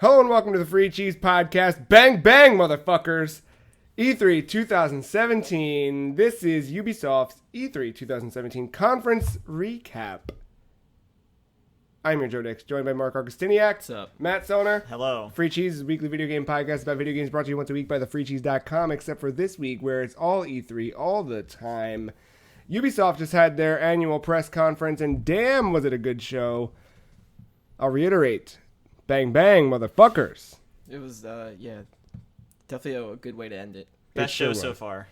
Hello and welcome to the Free Cheese Podcast. Bang, bang, motherfuckers. E3 2017. This is Ubisoft's E3 2017 conference recap. I'm your Joe Dix, joined by Mark Augustiniak. What's up? Matt Soner. Hello. Free Cheese is a weekly video game podcast about video games brought to you once a week by thefreecheese.com, except for this week where it's all E3 all the time. Ubisoft just had their annual press conference, and damn, was it a good show. I'll reiterate. Bang, bang, motherfuckers. It was, definitely a good way to end it. Best show so far.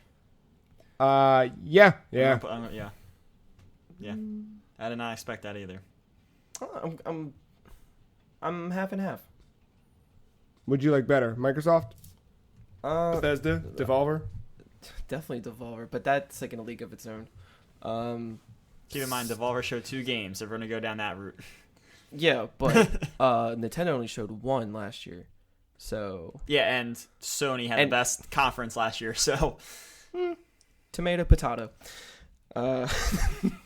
Yeah. Yeah. I did not expect that either. I'm half and half. Would you like better? Microsoft? Bethesda? Devolver? Definitely Devolver, but that's like in a league of its own. Keep in mind, Devolver showed 2 games, so we're going to go down that route. Yeah, but Nintendo only showed 1 last year, so... Yeah, and Sony had the best conference last year, so... Tomato, potato. All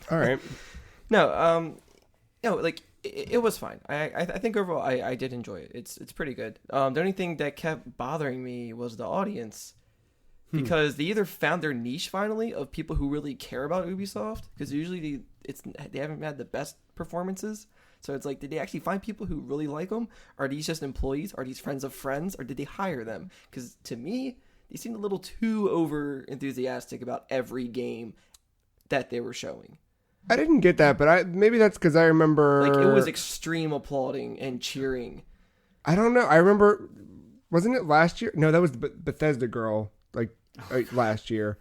right. No, it was fine. I think overall I did enjoy it. It's pretty good. The only thing that kept bothering me was the audience, because they either found their niche finally of people who really care about Ubisoft, because usually they haven't had the best performances. So it's like, did they actually find people who really like them? Are these just employees? Are these friends of friends? Or did they hire them? Because to me, they seemed a little too over enthusiastic about every game that they were showing. I didn't get that, but maybe that's because I remember... Like, it was extreme applauding and cheering. I don't know. I remember... Wasn't it last year? No, that was the Bethesda girl, last year.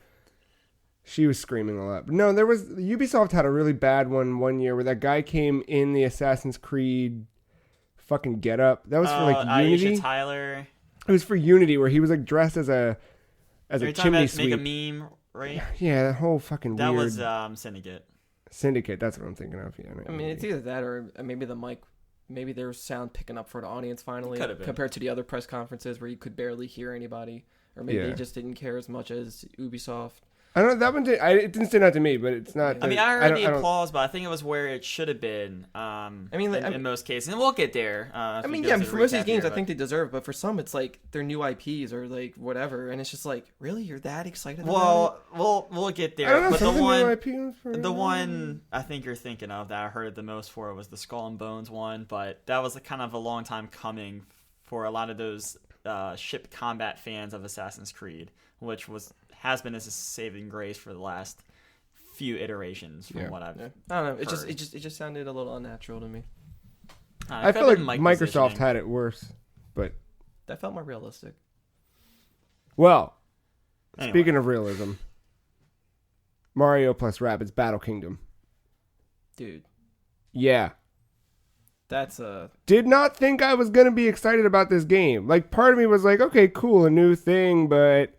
She was screaming a lot. But no, Ubisoft had a really bad one year where that guy came in the Assassin's Creed fucking getup. That was for Unity. Aisha Tyler. It was for Unity where he was dressed as a chimney sweep. Make a meme, right? Yeah, that whole fucking that weird... That was Syndicate. Syndicate, that's what I'm thinking of. Yeah, I mean, it's either that or maybe the mic, maybe their sound picking up for the audience finally, compared to the other press conferences where you could barely hear anybody, or maybe they just didn't care as much as Ubisoft. I don't know, that one it didn't stand out to me, but it's not... I mean, I heard the applause, but I think it was where it should have been, in most cases. And we'll get there. For most of these games, I think they deserve, but for some, it's like they're new IPs or like whatever, and it's just like, really? You're that excited about it? We'll get there. But the one I think you're thinking of that I heard the most for was the Skull and Bones one, but that was kind of a long time coming for a lot of those ship combat fans of Assassin's Creed, which has been as a saving grace for the last few iterations from what I've I don't know. It just sounded a little unnatural to me. I feel like Microsoft had it worse, but that felt more realistic. Well, speaking of realism, Mario plus Rabbids Battle Kingdom. Dude. Yeah. That's Did not think I was going to be excited about this game. Like, part of me was like, okay, cool, a new thing, but...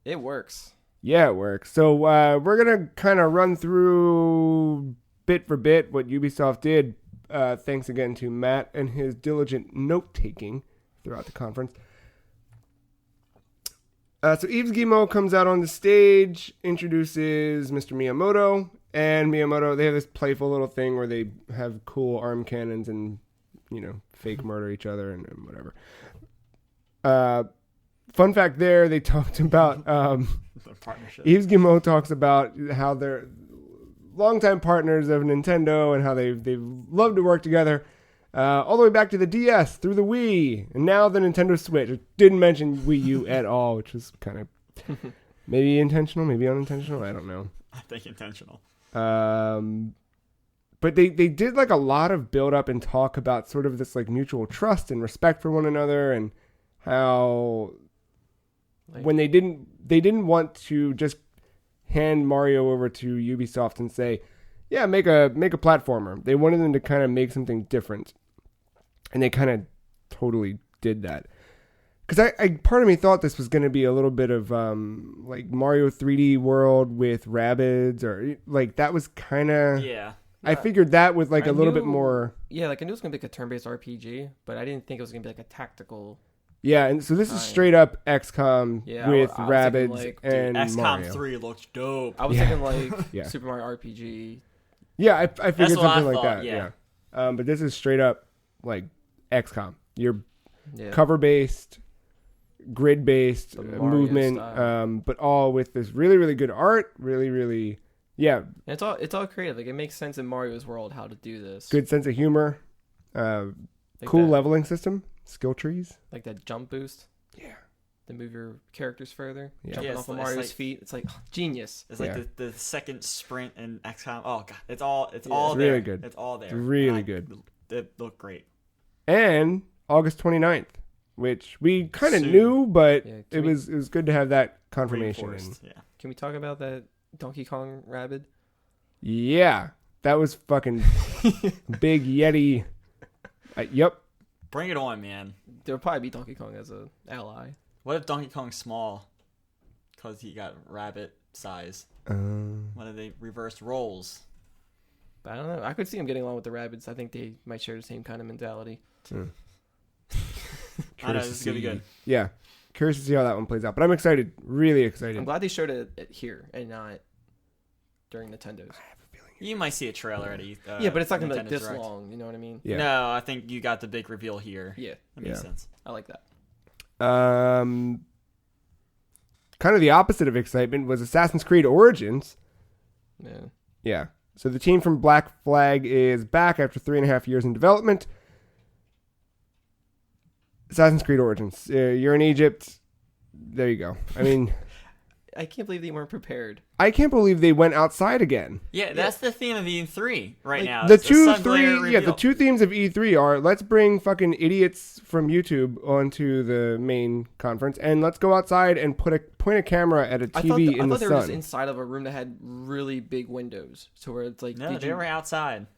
It works. Yeah, it works. So we're going to kind of run through bit for bit what Ubisoft did. Thanks again to Matt and his diligent note-taking throughout the conference. So Yves Guillemot comes out on the stage, introduces Mr. Miyamoto. And Miyamoto, they have this playful little thing where they have cool arm cannons and, fake murder each other and whatever. Fun fact there, they talked about... Yves Guillemot talks about how they're longtime partners of Nintendo and how they've loved to work together all the way back to the DS, through the Wii, and now the Nintendo Switch. It didn't mention Wii U at all, which was kind of maybe intentional, maybe unintentional, I don't know. I think intentional. But they did a lot of build up and talk about sort of this mutual trust and respect for one another, and how when they didn't want to just hand Mario over to Ubisoft and say, yeah, make a platformer. They wanted them to kind of make something different, and they kind of totally did that. Because I part of me thought this was going to be a little bit of Mario 3D World with Rabbids, or that was kind of... Yeah. I figured that with a little bit more... Yeah, I knew it was going to be a turn-based RPG, but I didn't think it was going to be a tactical... Yeah, and so this is straight up XCOM with Rabbids and XCOM Mario. 3 looks dope. I was thinking Super Mario RPG. Yeah, I figured something like that. Yeah. But this is straight up XCOM. You're cover based, grid based movement, but all with this really really good art. Really really, yeah. And it's all creative. Like it makes sense in Mario's world how to do this. Good sense of humor. Like cool that, leveling system. Skill trees. Like that jump boost. Yeah. To move your characters further. Yeah. Jumping off of Mario's feet. It's like genius. It's like the second sprint in XCOM. Oh god, it's it's all really there. good. It's all there. It's really good. It looked great. And August 29th, which we kind of knew, but it was good to have that confirmation. Yeah. Can we talk about that Donkey Kong Rabbid? Yeah, that was fucking big Yeti. Yep. Bring it on, man. There'll probably be Donkey Kong as an ally. What if Donkey Kong's small? Because he got rabbit size. What if they reversed roles? But I don't know. I could see him getting along with the Rabbids. I think they might share the same kind of mentality. I know, this is going to be good. Yeah. Curious to see how that one plays out. But I'm excited. Really excited. I'm glad they showed it here and not during Nintendo's. You might see a trailer at yeah, but it's not going to be like this Direct. long. You know what I mean? Yeah. No, I think you got the big reveal here. Yeah. That makes sense. I like that. Kind of the opposite of excitement was Assassin's Creed Origins. Yeah. Yeah. So the team from Black Flag is back after 3.5 years in development. Assassin's Creed Origins. You're in Egypt. There you go. I mean, I can't believe they weren't prepared. I can't believe they went outside again. Yeah, that's the theme of E3 right now. The It's two sun glare reveal. the two themes of E3 are let's bring fucking idiots from YouTube onto the main conference and let's go outside and point a camera at a TV in the sun. I thought they were just inside of a room that had really big windows, so where it's like No, they were outside.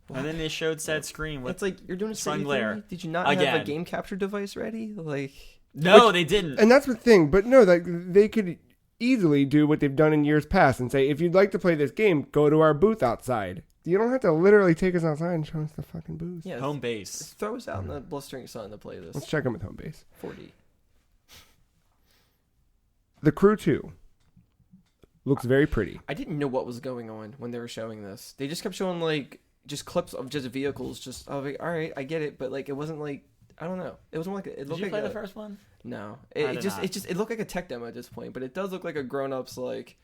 What? And then they showed said screen with it's like you're doing a sun glare. Did you not have a game capture device ready? Like they didn't. And that's the thing. But no, like they could easily do what they've done in years past and say, if you'd like to play this game, go to our booth outside. You don't have to literally take us outside and show us the fucking booth. Yeah, home base. Throw us out in the blistering sun to play this. Let's check them with home base. 4D. The Crew 2 looks very pretty. I didn't know what was going on when they were showing this. They just kept showing like just clips of just vehicles. I was like, all right, I get it, but like it wasn't like I don't know. It wasn't like it looked. Did you like play the first one? No, it looked like a tech demo at this point, but it does look like a grown-ups like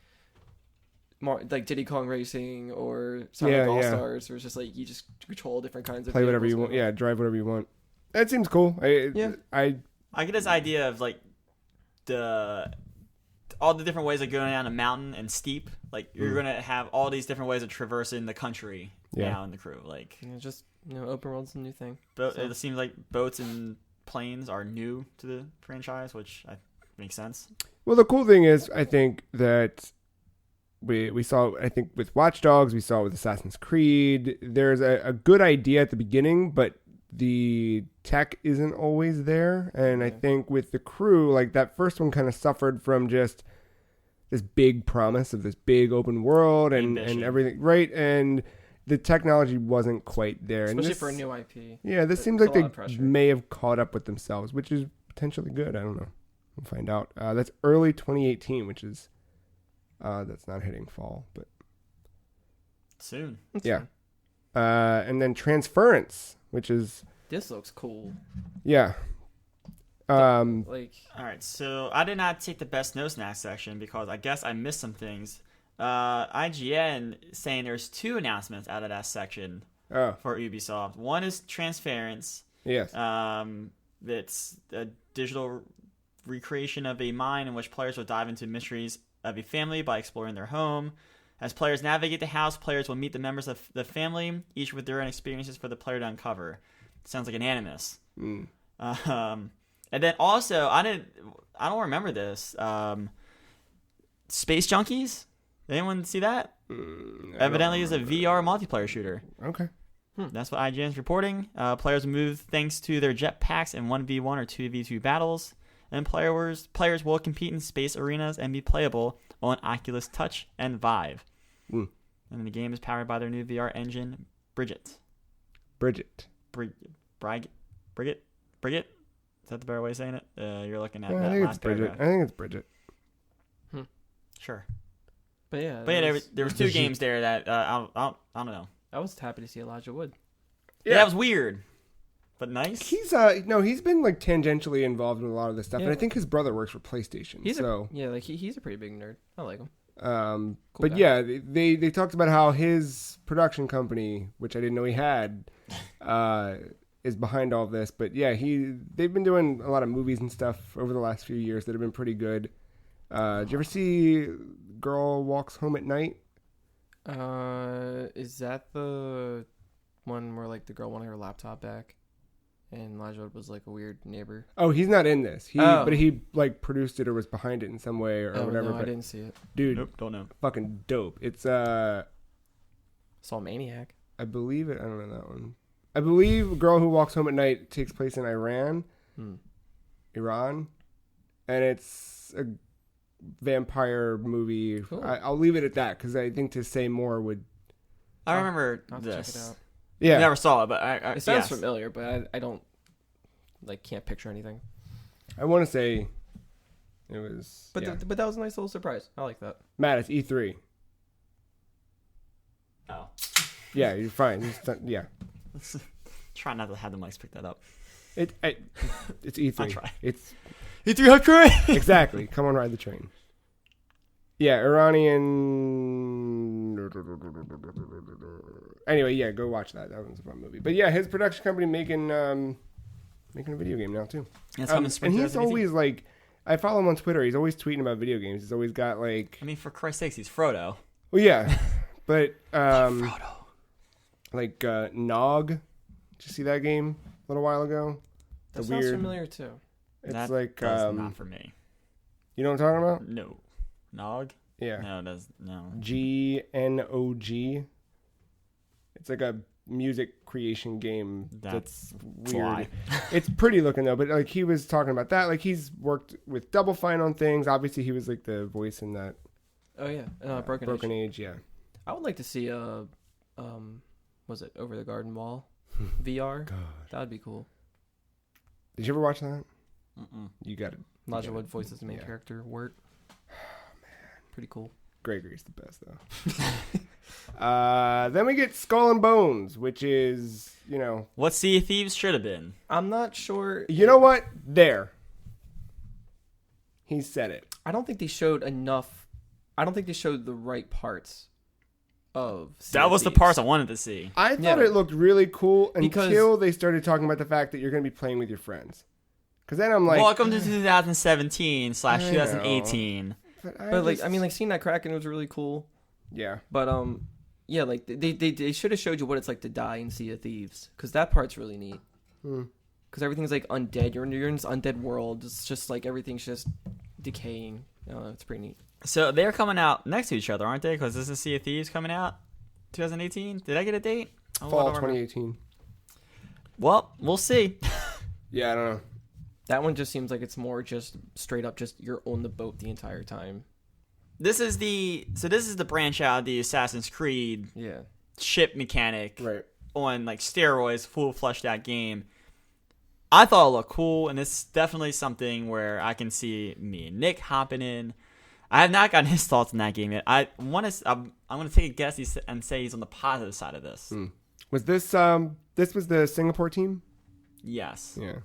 Diddy Kong Racing or Sonic All Stars, where it's just like you just control different kinds of play whatever you want. Yeah, drive whatever you want. That seems cool. I get this idea of like all the different ways of going down a mountain and steep. Like you're gonna have all these different ways of traversing the country now in the Crew. Like just open world's a new thing. But it seems like boats and planes are new to the franchise, which makes sense. Well, the cool thing is, I think that we saw, I think with Watch Dogs, we saw with Assassin's Creed, there's a good idea at the beginning, but the tech isn't always there. And I think with the Crew, like that first one kind of suffered from just this big promise of this big open world and everything, right? And the technology wasn't quite there. Especially for a new IP. Yeah, this seems like they may have caught up with themselves, which is potentially good. I don't know. We'll find out. That's early 2018, which is that's not hitting fall, but soon. Yeah. And then Transference, which is this looks cool. Yeah. All right, so I did not take the best no snack section because I guess I missed some things. IGN saying there's 2 announcements out of that section for Ubisoft. One is Transference. Yes. It's a digital recreation of a mine in which players will dive into mysteries of a family by exploring their home. As players navigate the house, players will meet the members of the family, each with their own experiences for the player to uncover. Sounds like an Animus. And then also, I don't remember this. Space Junkies? Anyone see that? Evidently, it's a VR multiplayer shooter. Okay. That's what IGN is reporting. Players move thanks to their jetpacks in 1v1 or 2v2 battles. And players will compete in space arenas and be playable on Oculus Touch and Vive. And the game is powered by their new VR engine, Bridget. Bridget. Is that the better way of saying it? You're looking at I that think last it's Bridget. paragraph. I think it's Bridget. Sure. But yeah, there was 2 games there that I don't know. I was happy to see Elijah Wood. Yeah, that was weird. but nice. He's he's been like tangentially involved in a lot of this stuff, and I think his brother works for PlayStation. He's a pretty big nerd. I like him. Cool but guy. yeah, they talked about how his production company, which I didn't know he had, is behind all of this. But yeah, they've been doing a lot of movies and stuff over the last few years that have been pretty good. Did you ever see Girl Walks Home at Night? Is that the one where like the girl wanted her laptop back, and Elijah was like a weird neighbor? Oh, he's not in this. But he like produced it or was behind it in some way or whatever. No, but I didn't see it. Dude, Nope, don't know. fucking dope. It's Saw Maniac. I believe it. I don't know that one. I believe Girl Who Walks Home at Night takes place in Iran, and it's a vampire movie. Cool. I'll leave it at that because I think to say more would. I remember I'll have to this. check it out. Yeah, Never saw it, but It sounds familiar, but I don't can't picture anything. I want to say it was. But yeah. but that was a nice little surprise. I like that. Matt, it's E3. Oh. Yeah, you're fine. Yeah, Try not to have the mics pick that up. it's E3. I'll try. It's E3 Hype Train! exactly. Come on, ride the train. Yeah, Iranian. Anyway, yeah, go watch that. That was a fun movie. But yeah, his production company making a video game now too. It's coming spring and he's 2018. always like, I follow him on Twitter. He's always tweeting about video games. He's always got like, I mean, for Christ's sakes, he's Frodo. well, yeah, but Frodo. like Nog. Did you see that game a little while ago? That sounds familiar too. It's that like does not for me. you know what I'm talking about? No. Nog? Yeah. No, it does no. GNOG. It's like a music creation game that's weird. Why. It's pretty looking though, but like he was talking about that. Like he's worked with Double Fine on things. Obviously, he was like the voice in that. Oh yeah, Broken Age. Age. Yeah. I would like to see was it Over the Garden Wall VR? God. That would be cool. Did you ever watch that? Mm-mm. You got it. Elijah Wood voices the main Yeah. character. Wirt. Pretty cool. Gregory's the best though. Then we get Skull and Bones, which is, you know, What Sea of Thieves should have been. I'm not sure. you know what? There. He said it. I don't think they showed enough. I don't think they showed the right parts of Sea That of was the Thieves. parts I wanted to see. I thought Yeah. it looked really cool Because- until they started talking about the fact that you're going to be playing with your friends. Because then I'm like, Welcome to 2017 / I 2018. But like, I mean, like seeing that Kraken was really cool. yeah. But yeah, like they should have showed you what it's like to die in Sea of Thieves, because that part's really neat. Because everything's like undead. You're in this undead world. It's just like everything's just decaying. It's pretty neat. So they're coming out next to each other, aren't they? Because this is Sea of Thieves coming out 2018. Did I get a date? Oh, Fall I don't remember. 2018. Well, we'll see. Yeah, I don't know. That one just seems like it's more just straight up just you're on the boat the entire time. This is the branch out of the Assassin's Creed Yeah. ship mechanic Right. on like steroids, full fleshed out game. I thought it looked cool, and it's definitely something where I can see me and Nick hopping in. I have not gotten his thoughts on that game yet. I'm going to take a guess and say he's on the positive side of this. Was this was the Singapore team? Yes. Yeah.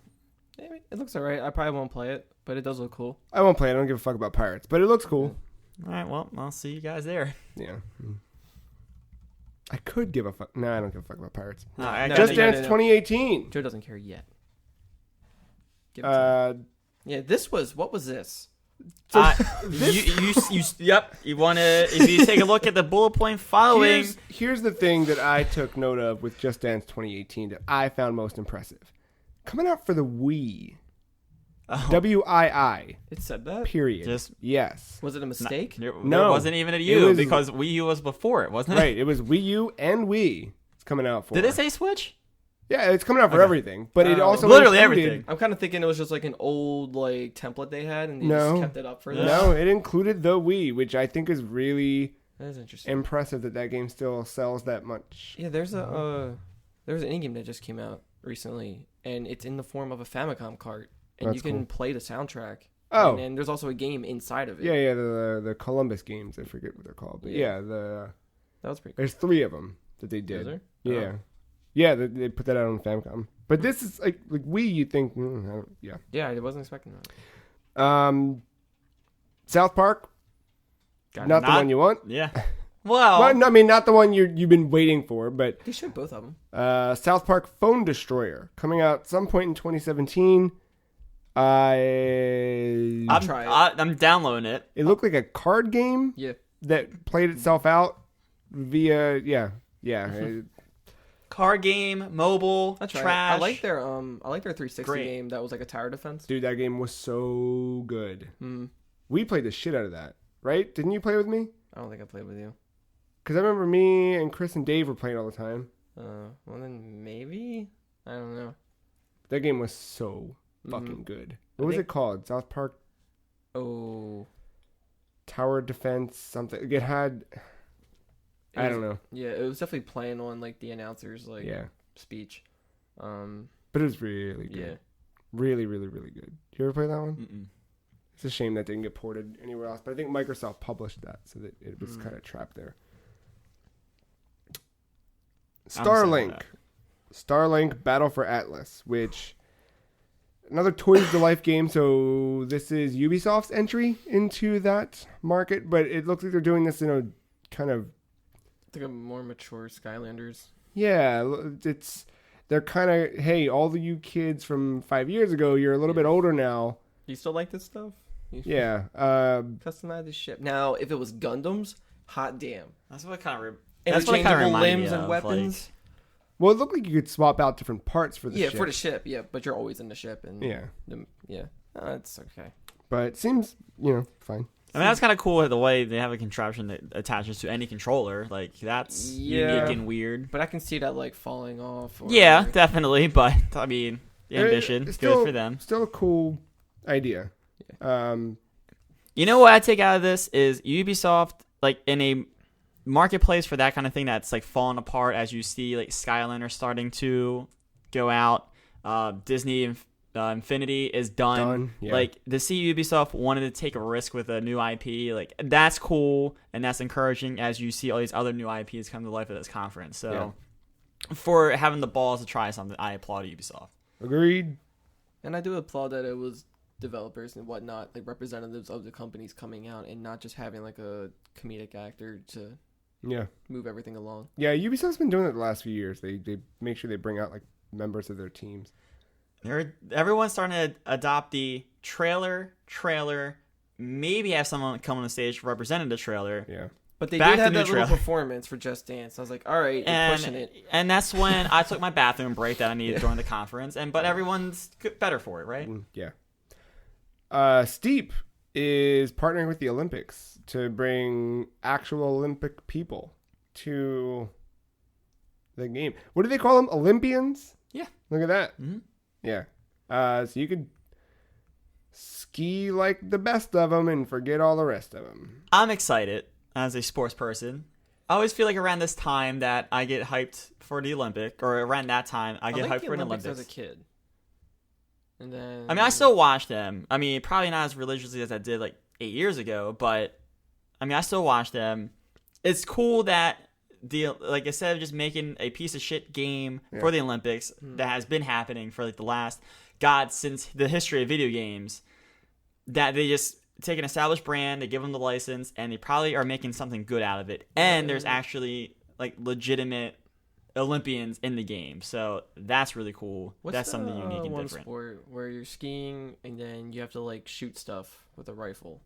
It looks alright. I probably won't play it, but it does look cool. I won't play it. I don't give a fuck about pirates, but it looks cool. All right. Well, I'll see you guys there. Yeah. I could give a fuck. No, I don't give a fuck about pirates. All right, No, Just no, Dance no, no. 2018. Joe doesn't care yet. Give it to him. Uh, Yeah, what was this? Yep. You want to, if you take a look at the bullet point following. here's the thing that I took note of with Just Dance 2018 that I found most impressive. Coming out for the Wii. Oh. WII. It said that? Period. Just- yes. Was it a mistake? There No. wasn't even a It U was- because Wii U was before it, wasn't it? Right. It was Wii U and Wii. It's coming out for. Did it say Switch? Yeah, it's coming out for Okay. everything, but it also Literally included- everything. I'm kind of thinking it was just like an old like template they had, and they No. just kept it up for this. No, it included the Wii, which I think is really That is interesting. impressive that game still sells that much. Yeah, there's an indie game that just came out recently, and it's in the form of a Famicom cart, and That's you can cool. play the soundtrack. Oh. and there's also a game inside of it. Yeah, the Columbus games. I forget what they're called, but Yeah. that That was pretty cool. there's 3 of them that they Is did. there? Yeah, Oh. yeah, they put that out on Famicom. But this is like Wii. You think? Yeah. Yeah, I wasn't expecting that. South Park. Not the one you want. Yeah. Well, no, I mean, not the one you've been waiting for, but They showed both of them. South Park Phone Destroyer coming out some point in 2017. I'm downloading it. It looked like a card game. Yeah. That played itself out via Card game, mobile, That's trash. right. I like their 360 Great. game that was like a tower defense. Dude, that game was so good. Mm. We played the shit out of that, right? Didn't you play with me? I don't think I played with you. Because I remember me and Chris and Dave were playing all the time. Well then maybe, I don't know. That game was so fucking good. What was it called? South Park Tower Defense something. It had... I don't know. Yeah, it was definitely playing on like the announcer's speech. But it was really good. Yeah. Really, really, really good. You ever play that one? Mm-mm. It's a shame that didn't get ported anywhere else. But I think Microsoft published that, so that it was kind of trapped there. Starlink. Starlink Battle for Atlas, which... Another Toys to Life game, so this is Ubisoft's entry into that market, but it looks like they're doing this in a kind of... I think a more mature Skylanders. Yeah, they're kind of, hey, all of you kids from 5 years ago, you're a little bit older now. Do you still like this stuff? Yeah. Customize the ship. Now, if it was Gundams, hot damn. That's what kind of Interchangeable limbs and weapons. Well, it looked like you could swap out different parts for the ship. Yeah, for the ship, yeah. But you're always in the ship. And yeah. It's okay. But it seems, fine. I mean, that's kind of cool the way they have a contraption that attaches to any controller. Like, that's unique and weird. But I can see that, like, falling off. Yeah, definitely. But, I mean, ambition. Good for them. Still a cool idea. Yeah. You know what I take out of this is Ubisoft, like, in a marketplace for that kind of thing that's, like, falling apart as you see, like, Skylander starting to go out. Disney Infinity is done. Yeah. Like, to see Ubisoft wanted to take a risk with a new IP, like, that's cool and that's encouraging as you see all these other new IPs come to life at this conference. So, for having the balls to try something, I applaud Ubisoft. Agreed. And I do applaud that it was developers and whatnot, like representatives of the companies coming out and not just having like a comedic actor to move everything along. Yeah, Ubisoft's been doing it the last few years. They make sure they bring out like members of their teams. Everyone's starting to adopt the trailer, maybe have someone come on the stage to represent the trailer. Yeah. But they did have that little performance for Just Dance. I was like, all right, you're pushing it. And that's when I took my bathroom break that I needed during the conference. But everyone's better for it, right? Yeah. Steep is partnering with the Olympics to bring actual Olympic people to the game. What do they call them? Olympians? Yeah. Look at that. Mm-hmm. Yeah. So you could ski like the best of them and forget all the rest of them. I'm excited as a sports person. I always feel like around this time that I get hyped for the Olympic, or around that time I get hyped for the Olympics. As a kid. And then I mean, I still watch them. I mean, probably not as religiously as I did like 8 years ago, but I mean, I still watch them. It's cool that like instead of just making a piece of shit game for the Olympics that has been happening for like the last since the history of video games, that they just take an established brand, they give them the license, and they probably are making something good out of it. And there's actually like legitimate Olympians in the game, so that's really cool. That's something unique and different. Sport where you're skiing and then you have to like shoot stuff with a rifle?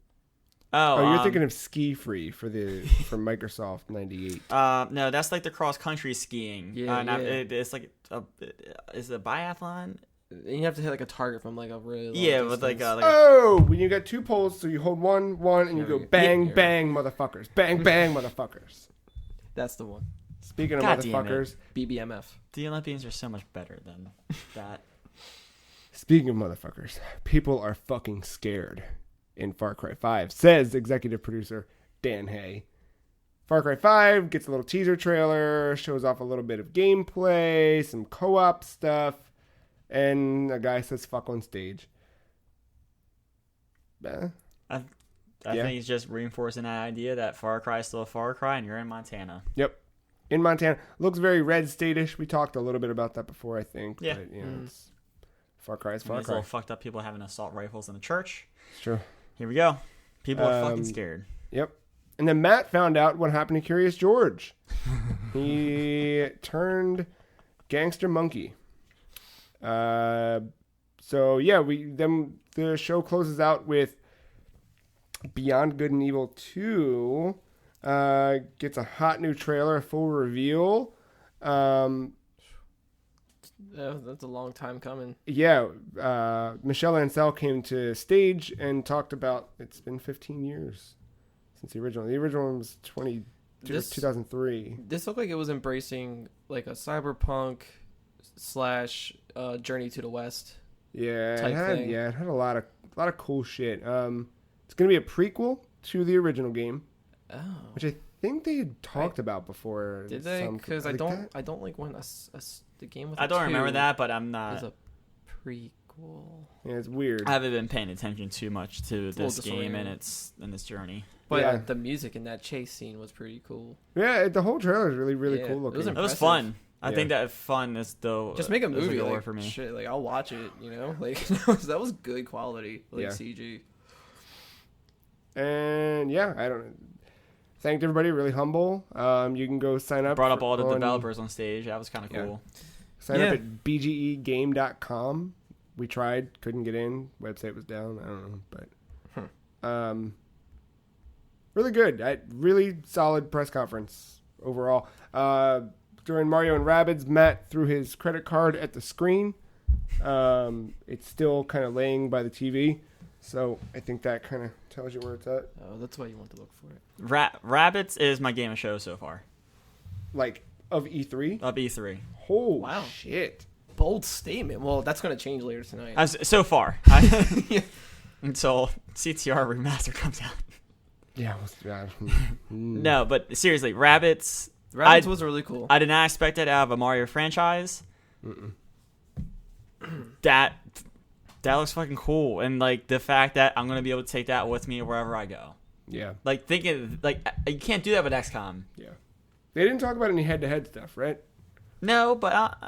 Oh, you're thinking of Ski Free for Microsoft 98. No, that's like the cross country skiing. It's like is it a biathlon? And you have to hit like a target from like a really long distance. With when you got two poles, so you hold one, and you go bang, bang, motherfuckers, bang, bang, motherfuckers. That's the one. Speaking of motherfuckers, BBMF. The Olympians are so much better than that. Speaking of motherfuckers, people are fucking scared in Far Cry 5, says executive producer Dan Hay. Far Cry 5 gets a little teaser trailer, shows off a little bit of gameplay, some co-op stuff, and a guy says fuck on stage. I think he's just reinforcing that idea that Far Cry is still a Far Cry and you're in Montana. Yep. in Montana. Looks very Red State-ish. We talked a little bit about that before, I think. Yeah. But, it's Far Cry is Far These Cry. little fucked up people having assault rifles in the church. It's true. Here we go. People are fucking scared. Yep. And then Matt found out what happened to Curious George. He turned gangster monkey. So yeah, then the show closes out with Beyond Good and Evil 2. Gets a hot new trailer, a full reveal. That's a long time coming. Yeah, Michelle Ancel came to stage and talked about it's been 15 years since the original. The original one was 2003. This looked like it was embracing like a cyberpunk / Journey to the West. Yeah, type thing. it had a lot of cool shit. It's gonna be a prequel to the original game, which I think they had talked about before. Did they? Because I don't like when the game with. I don't remember that, but I'm not. Is a prequel. Yeah, it's weird. I haven't been paying attention too much to this game disorienting. and its journey. But the music in that chase scene was pretty cool. Yeah, the whole trailer is really cool looking. It It was fun. I Yeah. think that fun is the Just make a is movie door like, for me. shit, like I'll watch it, like that was good quality, like CG. And yeah, I don't. Thanked everybody, really humble. You can go sign up. Brought up all the developers on stage. That was kind of cool. Sign up at bgegame.com. We tried, couldn't get in. Website was down. I don't know, but really good. Really solid press conference overall. During Mario and Rabbids, Matt threw his credit card at the screen. It's still kind of laying by the TV, so I think that kind of tells you where it's at. Oh, that's why you want to look for it. Rabbids is my game of show so far. Like of E3. Of E3. Oh wow, shit! Bold statement. Well, that's going to change later tonight. So far, until CTR remaster comes out. Yeah. No, but seriously, Rabbids. Rabbids was really cool. I did not expect it out of a Mario franchise. That looks fucking cool, and like the fact that I'm gonna be able to take that with me wherever I go. Yeah. Like thinking like you can't do that with XCOM. Yeah. They didn't talk about any head-to-head stuff, right? No, but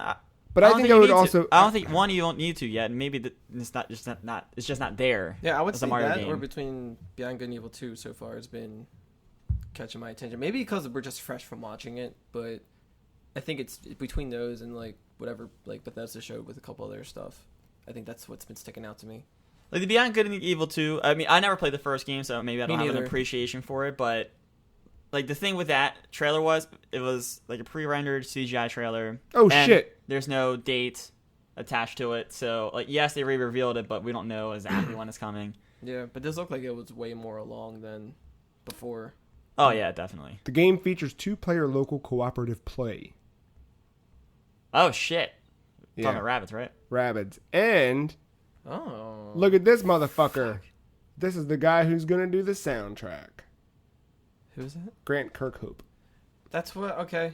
But I think I would also. I don't think you don't need to yet. Maybe it's just not there. Yeah, I would as say a Mario that game. or between Beyond Good and Evil 2 so far has been catching my attention. Maybe because we're just fresh from watching it, but I think it's between those and like whatever like Bethesda showed with a couple other stuff. I think that's what's been sticking out to me. Like the Beyond Good and Evil 2. I mean, I never played the first game, so maybe I don't have an appreciation for it. But like the thing with that trailer it was like a pre-rendered CGI trailer. Oh and shit! There's no date attached to it, so like yes, they re-revealed it, but we don't know exactly when it's coming. Yeah, but this looked like it was way more along than before. Oh yeah, definitely. The game features 2-player local cooperative play. Oh shit! Yeah. Talking about rabbits, right? Rabbids. And Oh, look at this motherfucker. This is the guy who's gonna do the soundtrack. who's that? Grant Kirkhope. That's what. Okay,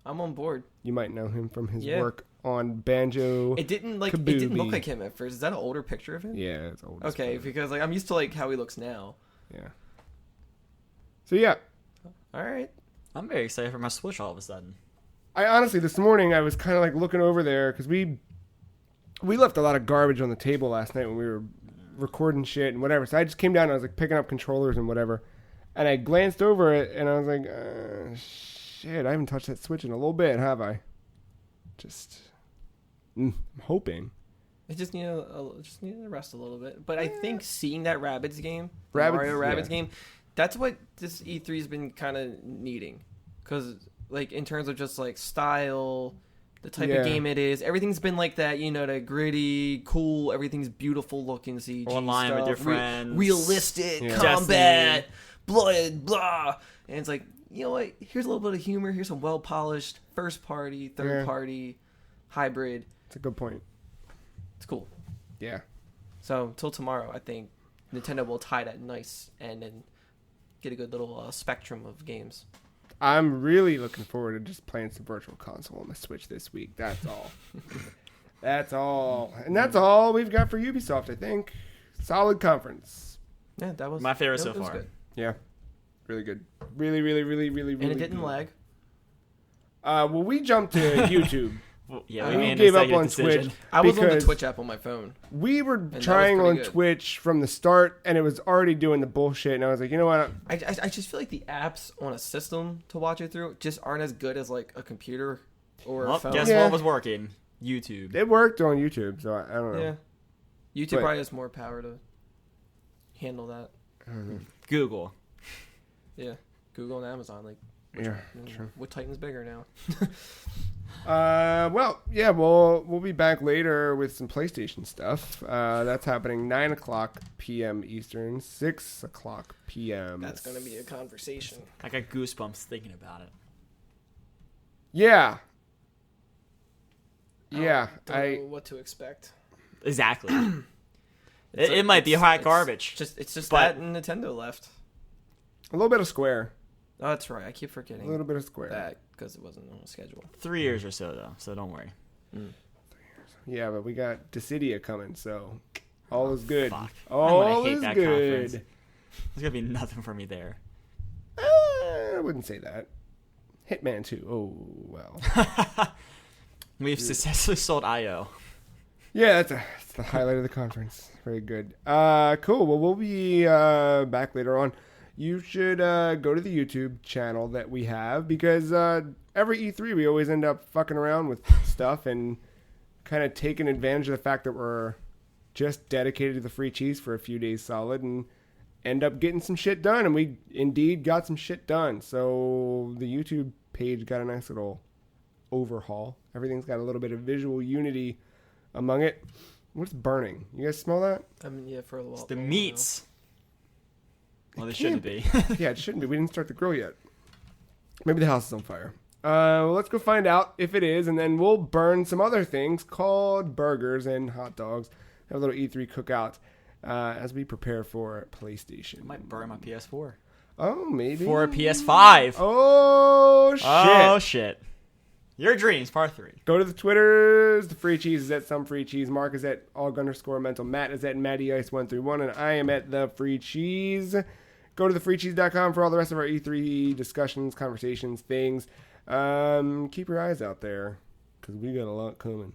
I'm on board. You might know him from his Yeah. work on Banjo. It didn't look Kaboobie. like him at first. Is that an older picture of him? Yeah, it's old. as Okay, fuck. because like I'm used to like how he looks now. Yeah. So yeah, All right. I'm very excited for my Switch all of a sudden. I honestly this morning I was kind of like looking over there because we left a lot of garbage on the table last night when we were recording shit and whatever. So I just came down and I was like picking up controllers and whatever, and I glanced over it and I was like, shit, I haven't touched that Switch in a little bit, have I? Just, I'm hoping. It just need to rest a little bit. But I think seeing that Rabbids game, Rabbids, Mario Rabbids yeah. game, that's what this E3 has been kind of needing. Because like in terms of just like style, the type of game it is, everything's been like that. You know, the gritty, cool, everything's beautiful looking CG Online stuff, with your friends. realistic Yeah. combat, blood, blah. And it's like, you know what? Here's a little bit of humor. Here's some well polished first party, third party, hybrid. It's a good point. It's cool. Yeah. So till tomorrow, I think Nintendo will tie that nice end and get a good little spectrum of games. I'm really looking forward to just playing some Virtual Console on the Switch this week. That's all. That's all. And that's all we've got for Ubisoft, I think. Solid conference. Yeah, that was My favorite so it was far. good. Yeah. Really good. Really, really, really, really, really And it didn't good. lag. Well, we jumped to YouTube. Well, yeah, we made an gave up executive on decision. Twitch. I was on the because Twitch app on my phone. We were that was trying pretty on good. Twitch from the start, and it was already doing the bullshit. And I was like, you know what? I just feel like the apps on a system to watch it through just aren't as good as like a computer or a Well, phone. guess Yeah. what was working? YouTube. It worked on YouTube, so I don't know. Yeah. YouTube But- probably has more power to handle that. I don't know. Google. Yeah. Google and Amazon, like, Yeah, true. what Titan's bigger now? Well, yeah, we'll be back later with some PlayStation stuff. That's happening 9:00 p.m. Eastern, 6:00 p.m. That's gonna be a conversation. I got goosebumps thinking about it. Yeah. Yeah, Don't know what to expect. Exactly. It's it might be hot it's garbage. It's just But- that and Nintendo left. a little bit of Square, Oh, that's right. I keep a forgetting little bit of Square. that because it wasn't on the schedule. 3 years or so, though, so don't worry. Yeah, but we got Dissidia coming, so all is good. Fuck. All I'm gonna hate is that good. conference. There's going to be nothing for me there. I wouldn't say that. Hitman 2. Oh, well. We've successfully sold IO. Yeah, that's the highlight of the conference. Very good. Cool. Well, we'll be back later on. You should go to the YouTube channel that we have because every E3 we always end up fucking around with stuff and kind of taking advantage of the fact that we're just dedicated to the free cheese for a few days solid and end up getting some shit done. And we indeed got some shit done. So the YouTube page got a nice little overhaul. Everything's got a little bit of visual unity among it. What's burning? You guys smell that? I mean, yeah, for a while. It's the meats. Well, they shouldn't be. Yeah, it shouldn't be. We didn't start the grill yet. Maybe the house is on fire. Well, let's go find out if it is, and then we'll burn some other things called burgers and hot dogs. Have a little E3 cookout as we prepare for PlayStation. I might burn my PS4. Oh, maybe. For a PS5. Oh, shit. Oh, shit. Your dreams, part 3. Go to the Twitters. The Free Cheese is at Some Free Cheese. Mark is at _mental. Matt is at MattyIce131. And I am at The Free Cheese. Go to thefreecheese.com for all the rest of our E3 discussions, conversations, things. Keep your eyes out there because we got a lot coming.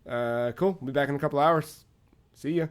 Cool. We'll be back in a couple hours. See ya.